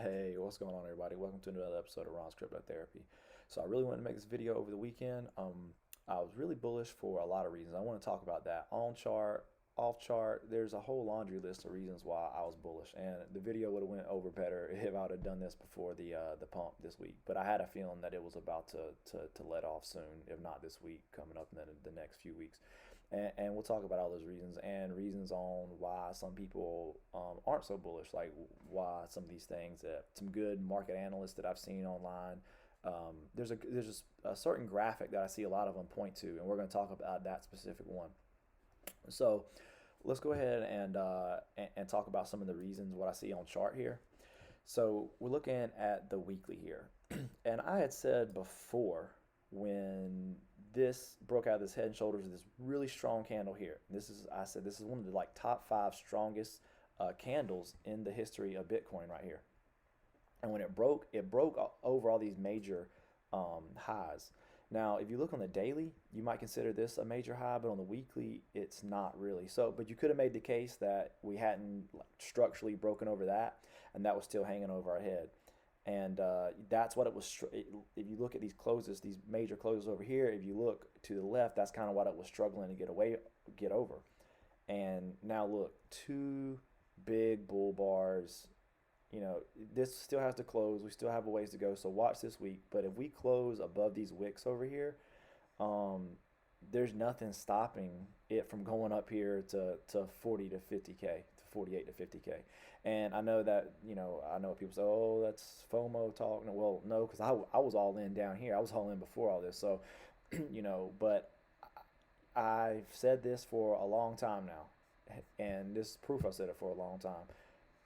Hey, what's going on, everybody? Welcome to another episode of Ron's Crypto Therapy. So I really wanted to make this video over the weekend. I was really bullish for a lot of reasons. I want to talk about that on chart, off chart. There's a whole laundry list of reasons why I was bullish, and the video would have went over better if I would have done this before the pump this week. But I had a feeling that it was about to let off soon, if not this week, coming up in the next few weeks. And we'll talk about all those reasons and reasons on why some people aren't so bullish, like why some of these things that some good market analysts that I've seen online. There's just a certain graphic that I see a lot of them point to, and we're going to talk about that specific one. So let's go ahead and talk about some of the reasons what I see on chart here. So we're looking at the weekly here, and I had said before when this broke out of this head and shoulders of this really strong candle here. I said this is one of the like top 5 strongest candles in the history of Bitcoin right here. And when it broke over all these major highs. Now, if you look on the daily, you might consider this a major high, but on the weekly, it's not really. So, but you could have made the case that we hadn't like, structurally broken over that, and that was still hanging over our head. And that's what it was. If you look at these closes, these major closes over here, if you look to the left, that's kind of what it was struggling to get over. And now look, 2 big bull bars. You know, this still has to close. We still have a ways to go. So watch this week. But if we close above these wicks over here, there's nothing stopping it from going up here to 40 to 50K, to 48 to 50K. And I know that, I know people say, oh, that's FOMO talk. Well, no, because I was all in down here. I was all in before all this. So, but I've said this for a long time now. And this is proof I said it for a long time.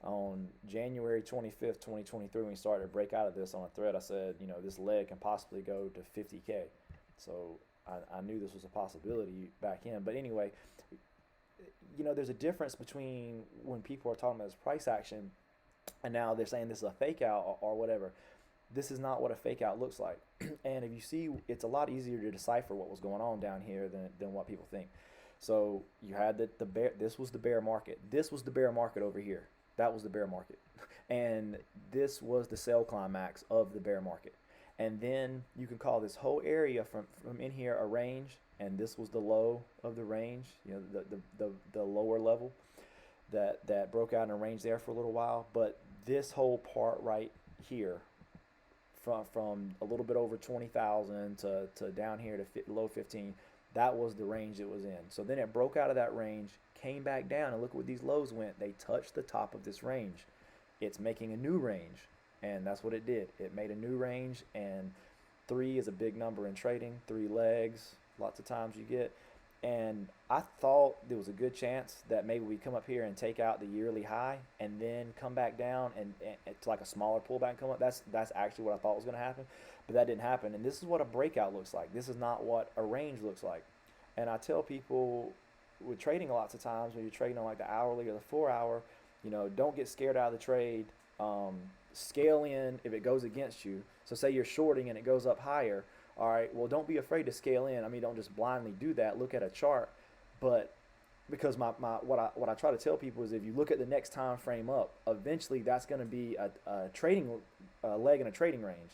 On January 25th, 2023, when we started to break out of this on a thread, I said, this leg can possibly go to 50K. So I knew this was a possibility back in. But anyway, there's a difference between when people are talking about this price action and now they're saying this is a fake out or whatever. This is not what a fake out looks like. And if you see, it's a lot easier to decipher what was going on down here than what people think. So you had the bear. This was the bear market. This was the bear market over here. That was the bear market. And this was the sell climax of the bear market. And then you can call this whole area from in here a range, and this was the low of the range, the lower level that broke out in a range there for a little while. But this whole part right here, from a little bit over 20,000 to down here to low 15, that was the range it was in. So then it broke out of that range, came back down, and look where these lows went. They touched the top of this range. It's making a new range. And that's what it did. It made a new range, and 3 is a big number in trading. 3 legs, lots of times you get. And I thought there was a good chance that maybe we come up here and take out the yearly high and then come back down and to like a smaller pullback and come up. That's actually what I thought was going to happen, but that didn't happen. And this is what a breakout looks like. This is not what a range looks like. And I tell people with trading lots of times when you're trading on like the hourly or the 4-hour, don't get scared out of the trade. Scale in if it goes against you. So say you're shorting and it goes up higher. All right, well, don't be afraid to scale in. I mean, don't just blindly do that. Look at a chart. But because what I try to tell people is if you look at the next time frame up, eventually that's going to be a trading leg in a trading range.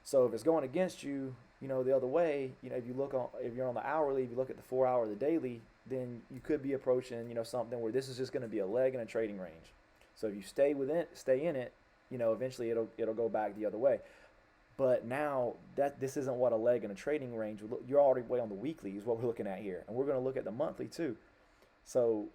So if it's going against you, the other way, if you're on the hourly, if you look at the 4-hour or the daily, then you could be approaching, something where this is just going to be a leg in a trading range. So if you stay in it, eventually it'll go back the other way. But now that this isn't what a leg in a trading range would look. You're already way on the weekly is what we're looking at here, and we're going to look at the monthly too. So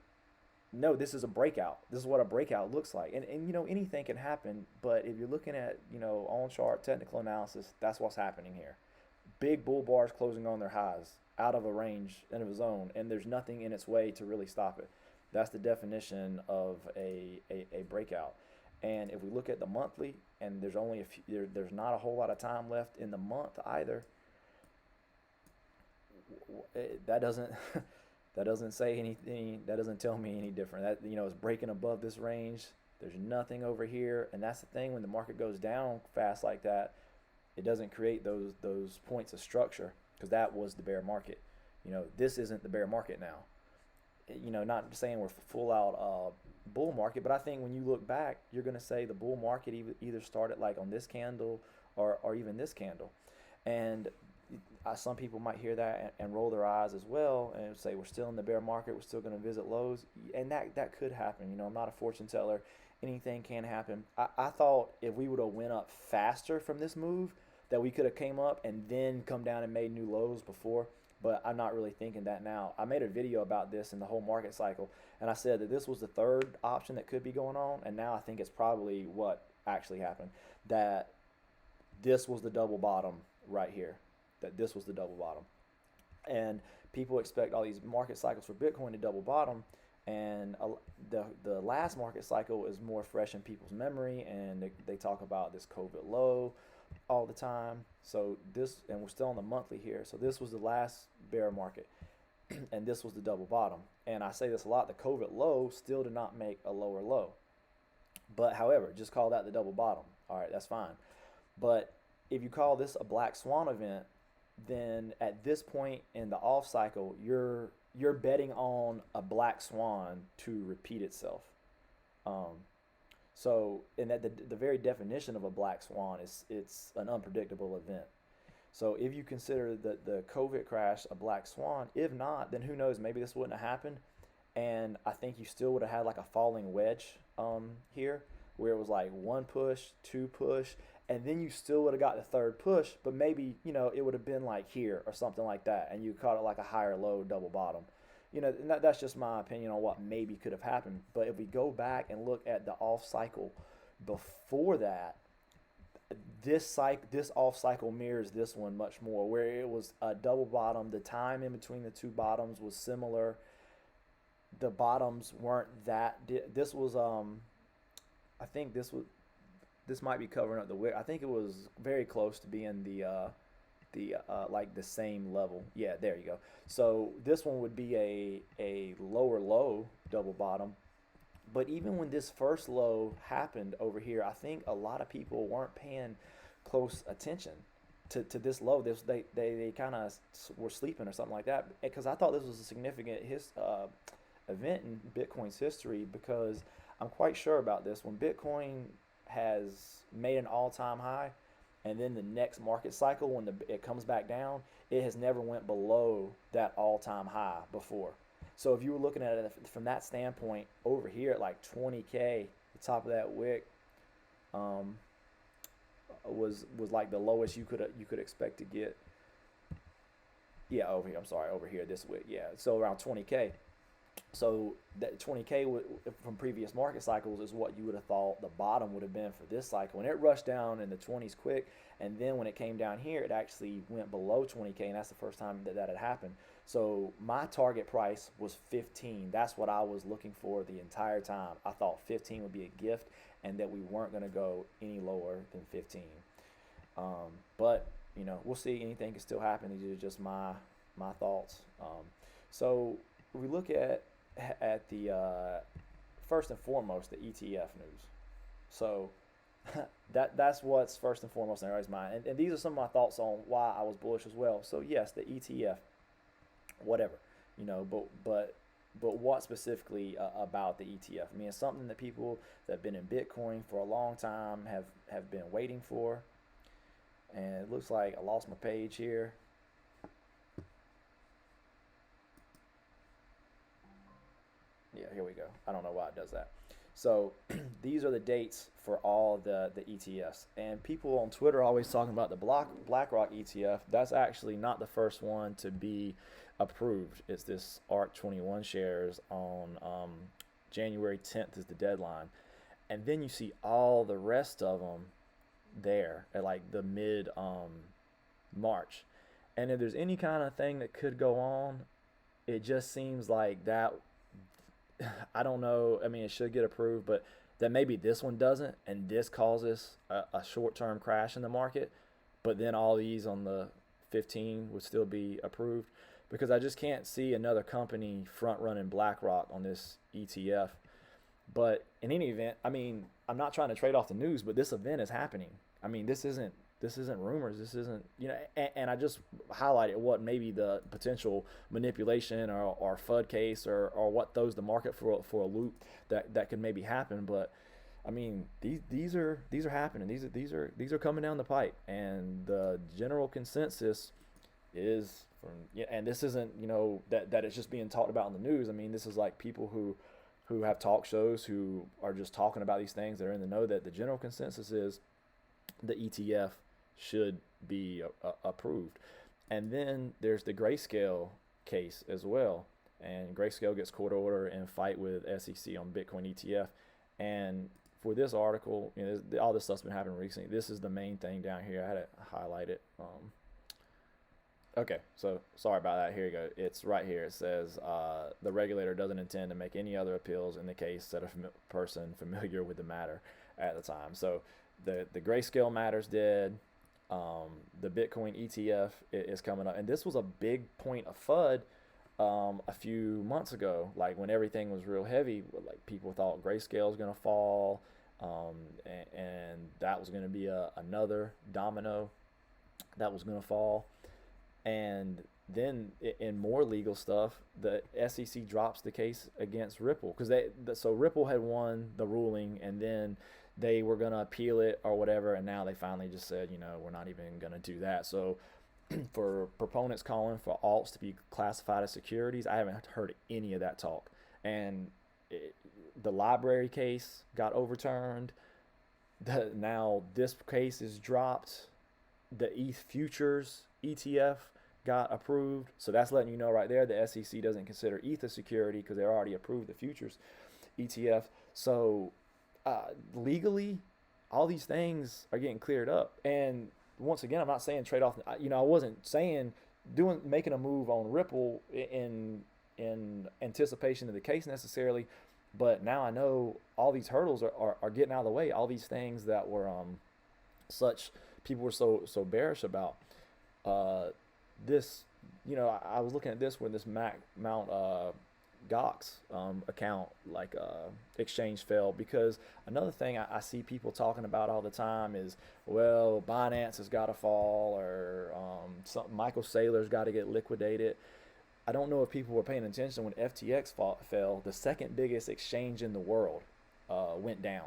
no, this is a breakout. This is what a breakout looks like, and anything can happen. But if you're looking at on chart technical analysis, that's what's happening here. Big bull bars closing on their highs out of a range and of a zone, and there's nothing in its way to really stop it. That's the definition of a breakout. And if we look at the monthly, and there's only there's not a whole lot of time left in the month either. That doesn't say anything. That doesn't tell me any different. That it's breaking above this range. There's nothing over here, and that's the thing. When the market goes down fast like that, it doesn't create those points of structure because that was the bear market. This isn't the bear market now. Not saying we're full out bull market. But I think when you look back, you're going to say the bull market either started like on this candle or even this candle. And some people might hear that and roll their eyes as well and say we're still in the bear market, we're still going to visit lows, and that could happen. You know, I'm not a fortune teller. Anything can happen. I thought if we would have went up faster from this move, that we could have came up and then come down and made new lows before, but I'm not really thinking that now. I made a video about this in the whole market cycle, and I said that this was the third option that could be going on, and now I think it's probably what actually happened, that this was the double bottom right here, that this was the double bottom. And people expect all these market cycles for Bitcoin to double bottom, and the last market cycle is more fresh in people's memory, and they talk about this COVID low all the time. So this, and we're still on the monthly here, so this was the last bear market and this was the double bottom. And I say this a lot, the COVID low still did not make a lower low, but however, just call that the double bottom. All right, that's fine. But if you call this a black swan event, then at this point in the off cycle, you're betting on a black swan to repeat itself. So, and that the very definition of a black swan is it's an unpredictable event. So if you consider the COVID crash a black swan, if not, then who knows, maybe this wouldn't have happened. And I think you still would have had like a falling wedge here, where it was like one push, two push, and then you still would have got the third push, but maybe, you know, it would have been like here or something like that, and you caught it like a higher low double bottom. You know, and that's just my opinion on what maybe could have happened. But if we go back and look at the off cycle before that, this off cycle mirrors this one much more, where it was a double bottom. The time in between the two bottoms was similar. The bottoms weren't that. This was I think this might be covering up the wick. I think it was very close to being the like the same level. Yeah, there you go. So this one would be a lower low double bottom. But even when this first low happened over here, I think a lot of people weren't paying close attention to this low. They kind of were sleeping or something like that, because I thought this was a significant event in Bitcoin's history, because I'm quite sure about this. When Bitcoin has made an all-time high, and then the next market cycle, when it comes back down, it has never went below that all-time high before. So if you were looking at it from that standpoint, over here at like 20K, the top of that wick was like the lowest you could expect to get. Yeah, over here. I'm sorry, over here, this wick. Yeah, so around 20K. So that 20K from previous market cycles is what you would have thought the bottom would have been for this cycle. And it rushed down in the 20s quick, and then when it came down here, it actually went below 20K, and that's the first time that had happened. So my target price was 15. That's what I was looking for the entire time. I thought 15 would be a gift, and that we weren't going to go any lower than 15. But you know, we'll see. Anything can still happen. These are just my thoughts. So we look at the first and foremost the ETF news. So that's what's first and foremost in everybody's mind, and these are some of my thoughts on why I was bullish as well. So yes, the ETF, whatever, you know, but what specifically about the ETF? I mean, it's something that people that have been in Bitcoin for a long time have been waiting for. And it looks like I lost my page here. Yeah, here we go. I don't know why it does that. So these are the dates for all the ETFs. And people on Twitter are always talking about the BlackRock ETF. That's actually not the first one to be approved. It's this ARK21 shares on January 10th is the deadline. And then you see all the rest of them there at like the mid March. And if there's any kind of thing that could go on, it just seems like that. I don't know. I mean, it should get approved, but then maybe this one doesn't, and this causes a short-term crash in the market. But then all these on the 15 would still be approved, because I just can't see another company front-running BlackRock on this ETF. But in any event, I mean, I'm not trying to trade off the news, but this event is happening. I mean, this isn't rumors. This isn't, and I just highlighted what maybe the potential manipulation or FUD case or what throws the market for a loop that could maybe happen. But I mean, these are happening. These are coming down the pipe, and the general consensus is from, yeah, and this isn't, that it's just being talked about in the news. I mean, this is like people who have talk shows who are just talking about these things that are in the know, that the general consensus is the ETF should be approved. And then there's the Grayscale case as well. And Grayscale gets court order and fight with SEC on Bitcoin ETF. And for this article, all this stuff's been happening recently. This is the main thing down here. I had to highlight it. Okay, so sorry about that. Here you go. It's right here. It says the regulator doesn't intend to make any other appeals in the case, said a person familiar with the matter at the time. So the Grayscale matter's dead. The Bitcoin ETF is coming up, and this was a big point of FUD a few months ago, like when everything was real heavy. Like people thought Grayscale was going to fall, and that was going to be another domino that was going to fall. And then in more legal stuff, the SEC drops the case against Ripple because so Ripple had won the ruling, and then they were going to appeal it or whatever, and now they finally just said, we're not even going to do that. So for proponents calling for alts to be classified as securities, I haven't heard any of that talk. And the library case got overturned. Now this case is dropped. The ETH futures ETF got approved. So that's letting you know right there the SEC doesn't consider ETH a security because they already approved the futures ETF. So legally, all these things are getting cleared up. And once again, I'm not saying trade off. I wasn't saying making a move on Ripple in anticipation of the case necessarily, but now I know all these hurdles are getting out of the way. All these things that were such people were so bearish about. This, I was looking at this when this Mount Gox account exchange fell, because another thing I see people talking about all the time is, well, Binance has got to fall, or Michael Saylor's got to get liquidated. I don't know if people were paying attention when FTX fell. The second biggest exchange in the world went down.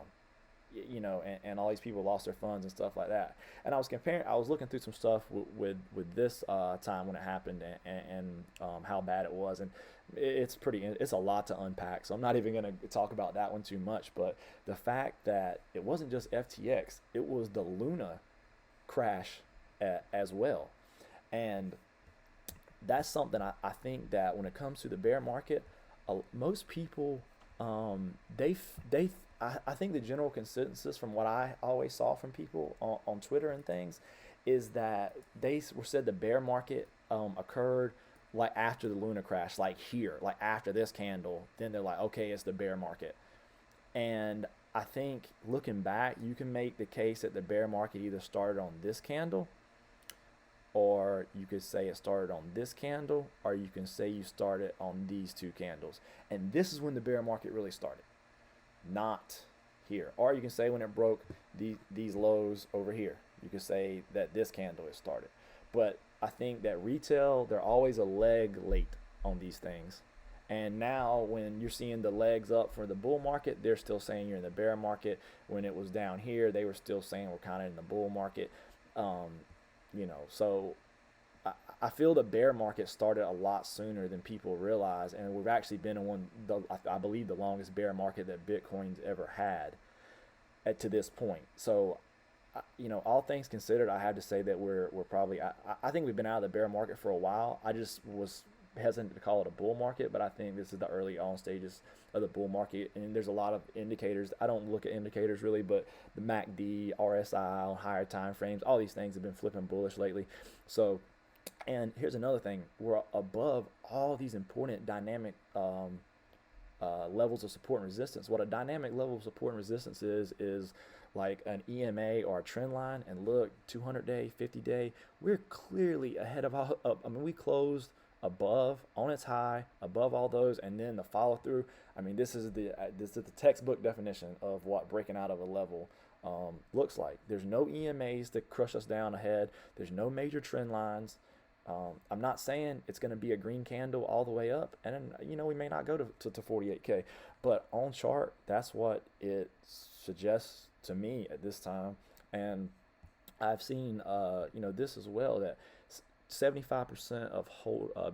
And all these people lost their funds and stuff like that. And I was looking through some stuff with this time when it happened, and how bad it was. And it's a lot to unpack. So I'm not even going to talk about that one too much. But the fact that it wasn't just FTX, it was the Luna crash as well. And that's something I think that when it comes to the bear market, most people, I think the general consensus from what I always saw from people on Twitter and things is that they said the bear market occurred like after the Luna crash, like here, like after this candle. Then they're like, okay, it's the bear market. And I think looking back, you can make the case that the bear market either started on this candle, or you could say it started on this candle, or you can say you started on these two candles. And this is when the bear market really started, not here. Or you can say when it broke these lows over here. You could say that this candle has started. But I think that retail, they're always a leg late on these things. And now when you're seeing the legs up for the bull market, they're still saying you're in the bear market. When it was down here, they were still saying we're kind of in the bull market. So I feel the bear market started a lot sooner than people realize, and we've actually been in I believe the longest bear market that Bitcoin's ever had to this point. So, all things considered, I have to say that we're probably, I think we've been out of the bear market for a while. I just was hesitant to call it a bull market, but I think this is the early on stages of the bull market, and there's a lot of indicators. I don't look at indicators really, but the MACD, RSI on higher time frames, all these things have been flipping bullish lately. So, and here's another thing: we're above all these important dynamic levels of support and resistance. What a dynamic level of support and resistance is like an EMA or a trend line. And look, 200-day, 50-day, we're clearly ahead of all. We closed above on its high, above all those, and then the follow through. I mean, this is the textbook definition of what breaking out of a level looks like. There's no EMAs to crush us down ahead. There's no major trend lines. I'm not saying it's going to be a green candle all the way up, and we may not go to 48K, but on chart, that's what it suggests to me at this time. And I've seen, this as well, that 75% of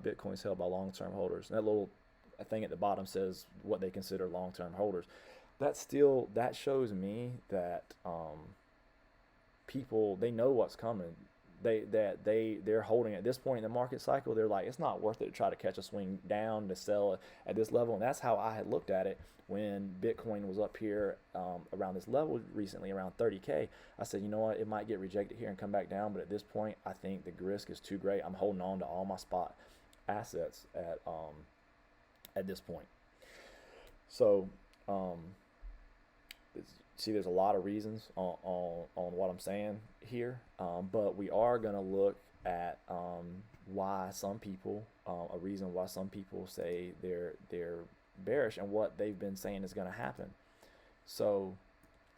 Bitcoins held by long-term holders. And that little thing at the bottom says what they consider long-term holders. That shows me that people, they know what's coming. They're holding at this point in the market cycle. They're like, it's not worth it to try to catch a swing down to sell at this level. And that's how I had looked at it when Bitcoin was up here around this level recently, around 30K. I said, you know what, it might get rejected here and come back down, but at this point, I think the risk is too great. I'm holding on to all my spot assets at this point. So see, there's a lot of reasons on what I'm saying here, but we are going to look at why some people, a reason why some people say they're bearish and what they've been saying is going to happen. So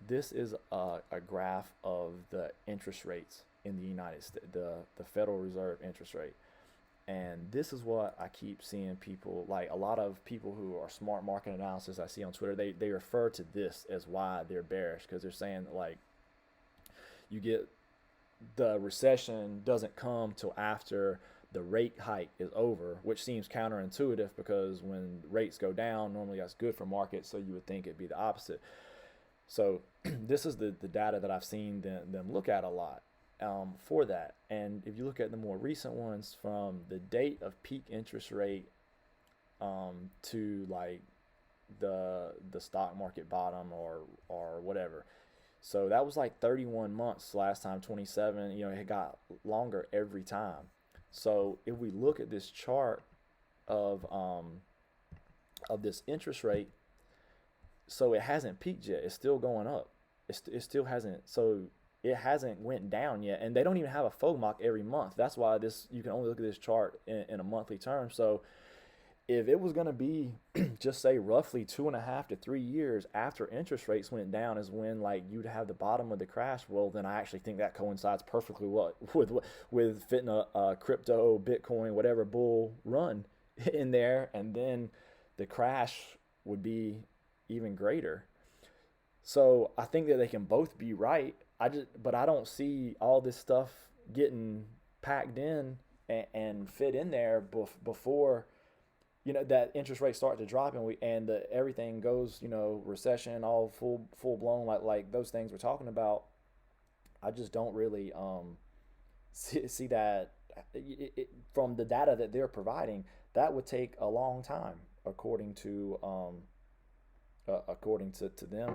this is a graph of the interest rates in the United States, the Federal Reserve interest rate. And this is what I keep seeing people, like a lot of people who are smart market analysis I see on Twitter, they refer to this as why they're bearish, because they're saying like you get the recession doesn't come till after the rate hike is over, which seems counterintuitive because when rates go down, normally that's good for markets, so you would think it'd be the opposite. So this is the data that I've seen them look at a lot. For that. And if you look at the more recent ones, from the date of peak interest rate to like the stock market bottom or whatever. So that was like 31 months last time, 27, it got longer every time. So if we look at this chart of this interest rate, so it hasn't peaked yet. It's still going up. It still hasn't. So it hasn't went down yet, and they don't even have a FOMC every month. That's why you can only look at this chart in a monthly term. So if it was going to be just say roughly 2.5 to 3 years after interest rates went down is when like you'd have the bottom of the crash, well then I actually think that coincides perfectly with fitting a crypto, Bitcoin, whatever bull run in there, and then the crash would be even greater. So I think that they can both be right. But I don't see all this stuff getting packed in and fit in there before, that interest rates start to drop and everything goes, recession, all full blown, like those things we're talking about. I just don't really see that from the data that they're providing. That would take a long time, according to them.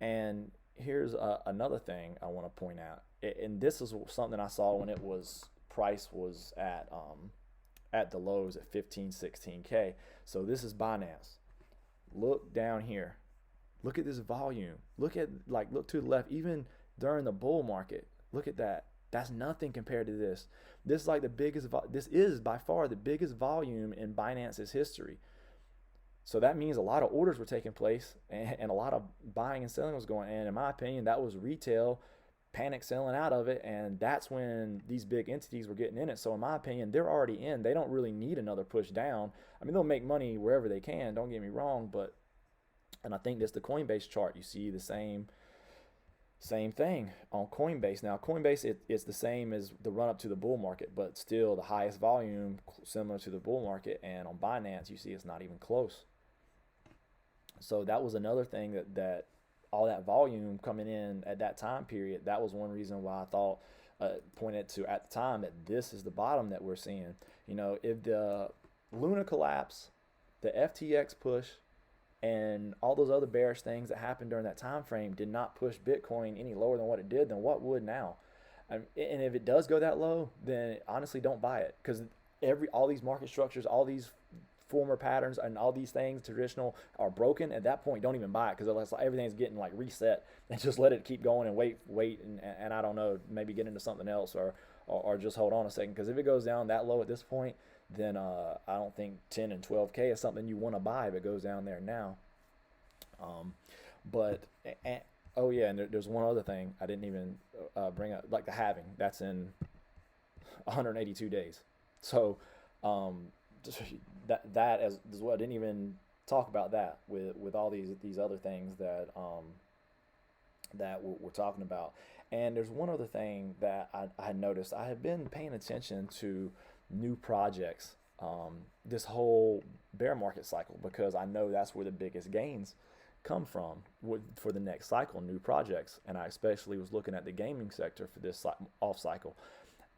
And here's another thing I want to point out, and this is something I saw when price was at the lows at 15, 16K. So this is Binance. Look down here. Look at this volume. Look to the left, even during the bull market. Look at that. That's nothing compared to this. This is like the biggest. This is by far the biggest volume in Binance's history. So that means a lot of orders were taking place and a lot of buying and selling was going on. And in my opinion, that was retail panic selling out of it. And that's when these big entities were getting in it. So in my opinion, they're already in. They don't really need another push down. I mean, they'll make money wherever they can. Don't get me wrong. And I think that's the Coinbase chart. You see the same thing on Coinbase. Now, Coinbase, it's the same as the run up to the bull market, but still the highest volume similar to the bull market. And on Binance, you see it's not even close. So that was another thing that all that volume coming in at that time period, that was one reason why I thought, pointed to at the time, that this is the bottom that we're seeing. If the Luna collapse, the FTX push, and all those other bearish things that happened during that time frame did not push Bitcoin any lower than what it did, then what would now? And if it does go that low, then honestly don't buy it, because all these market structures, all these former patterns and all these things traditional are broken. At that point, don't even buy it, because everything's getting like reset, and just let it keep going and wait and I don't know, maybe get into something else or just hold on a second, because if it goes down that low at this point, then I don't think 10 and 12K is something you want to buy if it goes down there now. Um, but and, oh yeah, and there's one other thing I didn't even bring up, like the halving. That's in 182 days. So um, that as well. I didn't even talk about that with all these other things that we're talking about. And there's one other thing that I noticed. I have been paying attention to new projects this whole bear market cycle, because I know that's where the biggest gains come from for the next cycle, new projects. And I especially was looking at the gaming sector for this off cycle.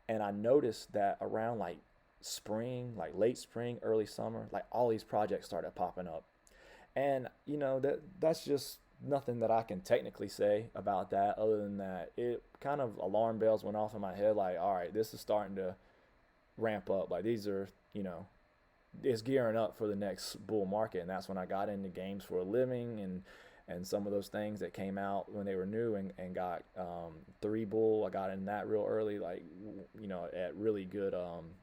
And I noticed that around like spring, like late spring, early summer, like all these projects started popping up. And that's just nothing that I can technically say about that, other than that it kind of alarm bells went off in my head, like, all right, this is starting to ramp up. Like these are, it's gearing up for the next bull market. And that's when I got into games for a living, and some of those things that came out when they were new, and got three bull. I got in that real early, like, at really good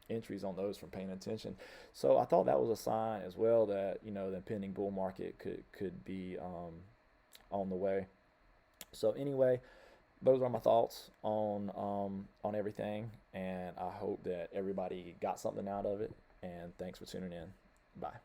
entries on those from paying attention. So I thought that was a sign as well that the impending bull market could be on the way. So anyway, those are my thoughts on everything, and I hope that everybody got something out of it. And thanks for tuning in. Bye.